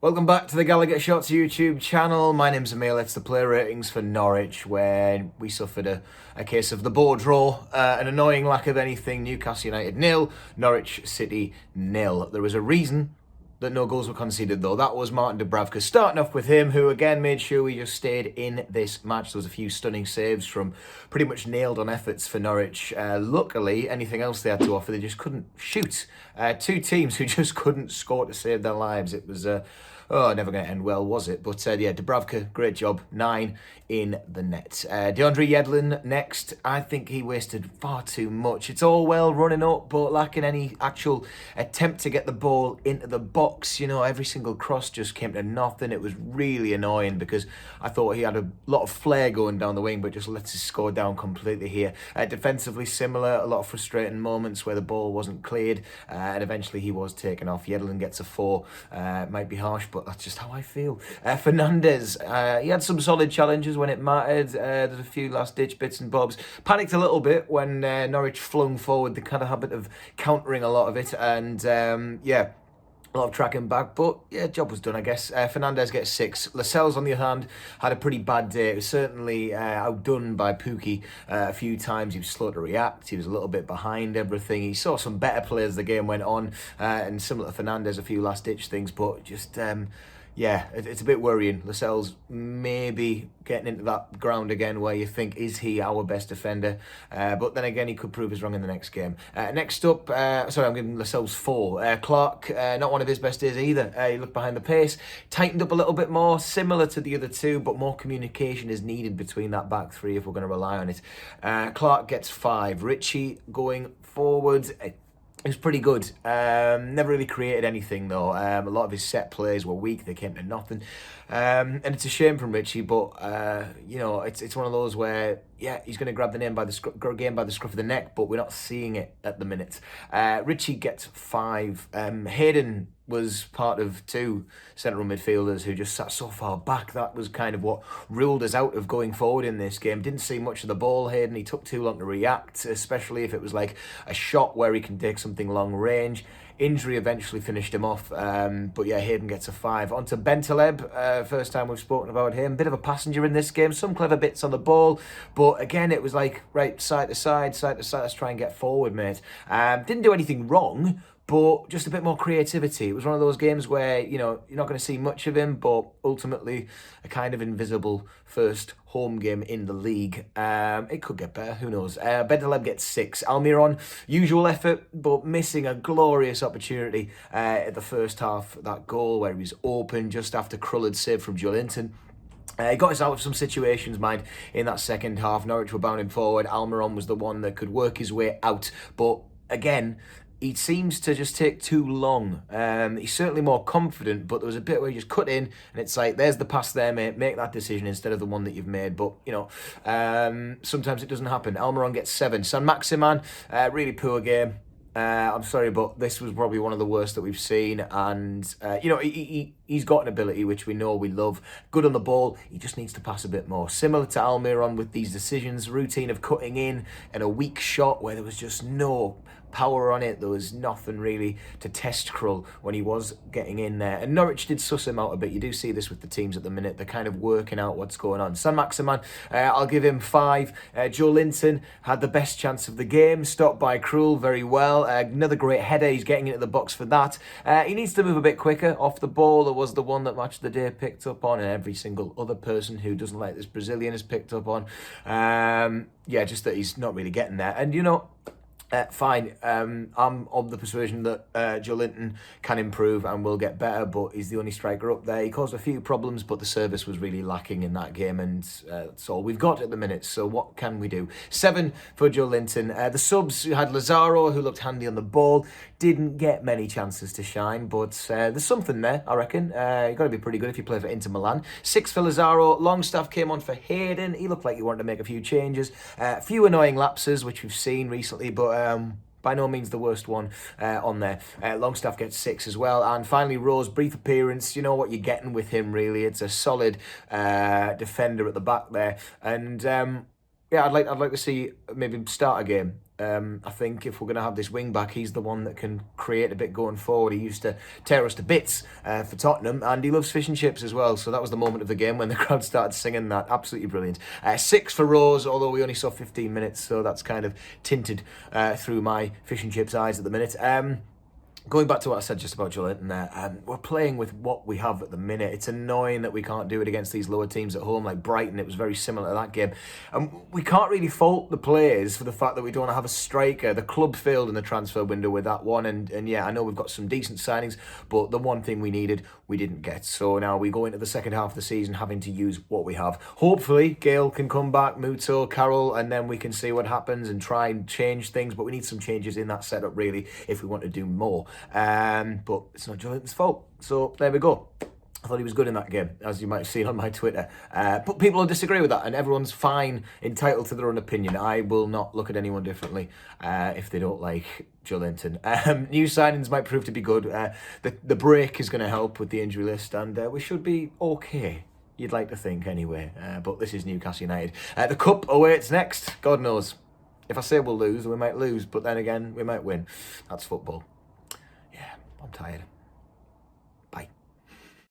Welcome back to the Gallagher Shots YouTube channel. My name's Emil. It's the player ratings for Norwich, where we suffered a case of the ball draw, an annoying lack of anything. Newcastle United 0, Norwich City 0. There was a reason that no goals were conceded, though. That was Martin Dubravka. Starting off with him, who again made sure we just stayed in this match. There was a few stunning saves from pretty much nailed on efforts for Norwich. Luckily, anything else they had to offer, they just couldn't shoot. Two teams who just couldn't score to save their lives. It was never going to end well, was it? But yeah, Dubravka, great job. 9 in the net. DeAndre Yedlin next. I think he wasted far too much. It's all well running up, but lacking any actual attempt to get the ball into the box. You know, every single cross just came to nothing. It was really annoying because I thought he had a lot of flair going down the wing, but just lets his score down completely here. Defensively similar, a lot of frustrating moments where the ball wasn't cleared, and eventually he was taken off. Yedlin gets a 4. Might be harsh, but that's just how I feel. Fernandez, he had some solid challenges when it mattered. There's a few last-ditch bits and bobs. Panicked a little bit when Norwich flung forward the kind of habit of countering a lot of it, and yeah, a lot of tracking back, but yeah, job was done, I guess. Fernandez gets 6. Lascelles, on the other hand, had a pretty bad day. It was certainly outdone by Pukki a few times. He was slow to react. He was a little bit behind everything. He saw some better players as the game went on, and similar to Fernandez, a few last-ditch things, but just yeah, it's a bit worrying. Lascelles maybe getting into that ground again where you think, is he our best defender? But then again, he could prove us wrong in the next game. Next up, sorry, I'm giving Lascelles 4. Clark, not one of his best days either. He looked behind the pace, tightened up a little bit more, similar to the other two, but more communication is needed between that back three if we're going to rely on it. Clark gets 5. Ritchie going forward. It was pretty good. Never really created anything, though. A lot of his set plays were weak. They came to nothing. And it's a shame from Ritchie, but, you know, it's one of those where, yeah, he's going to grab the game by the scruff of the neck, but we're not seeing it at the minute. Ritchie gets 5. Hayden was part of 2 central midfielders who just sat so far back. That was kind of what ruled us out of going forward in this game. Didn't see much of the ball, Hayden. He took too long to react, especially if it was like a shot where he can take something long range. Injury eventually finished him off, but yeah, Hayden gets a 5. On to Bentaleb, first time we've spoken about him. Bit of a passenger in this game, some clever bits on the ball, but again, it was like, right, side to side, let's try and get forward, mate. Didn't do anything wrong, but just a bit more creativity. It was one of those games where, you know, you're not going to see much of him, but ultimately a kind of invisible first home game in the league. It could get better, who knows. Bentaleb gets 6. Almiron, usual effort, but missing a glorious opportunity at the first half. That goal where he was open just after Krull had saved from Joelinton. He got us out of some situations, mind, in that second half. Norwich were bounding forward. Almiron was the one that could work his way out, but again, he seems to just take too long. He's certainly more confident, but there was a bit where he just cut in, and it's like, there's the pass there, mate. Make that decision instead of the one that you've made. But, you know, sometimes it doesn't happen. Almiron gets 7. Saint-Maximin, really poor game. I'm sorry, but this was probably one of the worst that we've seen. And, you know, he's got an ability, which we know we love. Good on the ball. He just needs to pass a bit more. Similar to Almiron with these decisions, routine of cutting in and a weak shot where there was just no power on it. There was nothing really to test Krull when he was getting in there. And Norwich did suss him out a bit. You do see this with the teams at the minute. They're kind of working out what's going on. Saint-Maximin, I'll give him 5. Joelinton had the best chance of the game. Stopped by Krull very well. Another great header. He's getting into the box for that. He needs to move a bit quicker off the ball. There was the one that Match of the Day picked up on, and every single other person who doesn't like this Brazilian has picked up on. Yeah, just that he's not really getting there. And, you know, fine. I'm of the persuasion that Joelinton can improve and will get better, but he's the only striker up there. He caused a few problems, but the service was really lacking in that game, and that's all we've got at the minute. So what can we do? 7 for Joelinton. The subs, you had Lazaro, who looked handy on the ball, didn't get many chances to shine, but there's something there, I reckon. You've got to be pretty good if you play for Inter Milan. 6 for Lazaro. Longstaff came on for Hayden. He looked like he wanted to make a few changes. A few annoying lapses, which we've seen recently, but by no means the worst one on there. Longstaff gets 6 as well. And finally, Rose, brief appearance. You know what you're getting with him, really. It's a solid defender at the back there. And yeah, I'd like to see maybe start a game. I think if we're going to have this wing back, he's the one that can create a bit going forward. He used to tear us to bits for Tottenham, and he loves fish and chips as well. So that was the moment of the game when the crowd started singing that. Absolutely brilliant. 6 for Rose, although we only saw 15 minutes, so that's kind of tinted through my fish and chips eyes at the minute. Going back to what I said just about Joelinton there, we're playing with what we have at the minute. It's annoying that we can't do it against these lower teams at home, like Brighton. It was very similar to that game. And we can't really fault the players for the fact that we don't have a striker. The club failed in the transfer window with that one. And yeah, I know we've got some decent signings, but the one thing we needed, we didn't get. So now we go into the second half of the season having to use what we have. Hopefully, Gale can come back, Muto, Carroll, and then we can see what happens and try and change things. But we need some changes in that setup, really, if we want to do more. But it's not Joelinton's fault. So there we go. I thought he was good in that game, as you might have seen on my Twitter. But people will disagree with that, and everyone's fine, entitled to their own opinion. I will not look at anyone differently if they don't like Joelinton. New signings might prove to be good. The break is going to help with the injury list, and we should be okay. You'd like to think, anyway. But this is Newcastle United. The Cup awaits next. God knows. If I say we'll lose, we might lose. But then again, we might win. That's football. I'm tired.